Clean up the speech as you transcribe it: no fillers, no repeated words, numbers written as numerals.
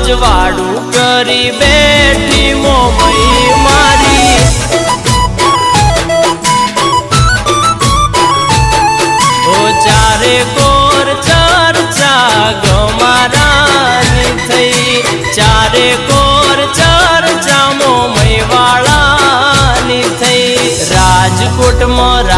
અજવાળું કરી બેઠી મોમઈ મારી ઓ ચારે કોર ચર્ચા ગમારાની થઈ ચારે કોર ચર્ચા મોમઈ વાળાની થઈ રાજકોટમાં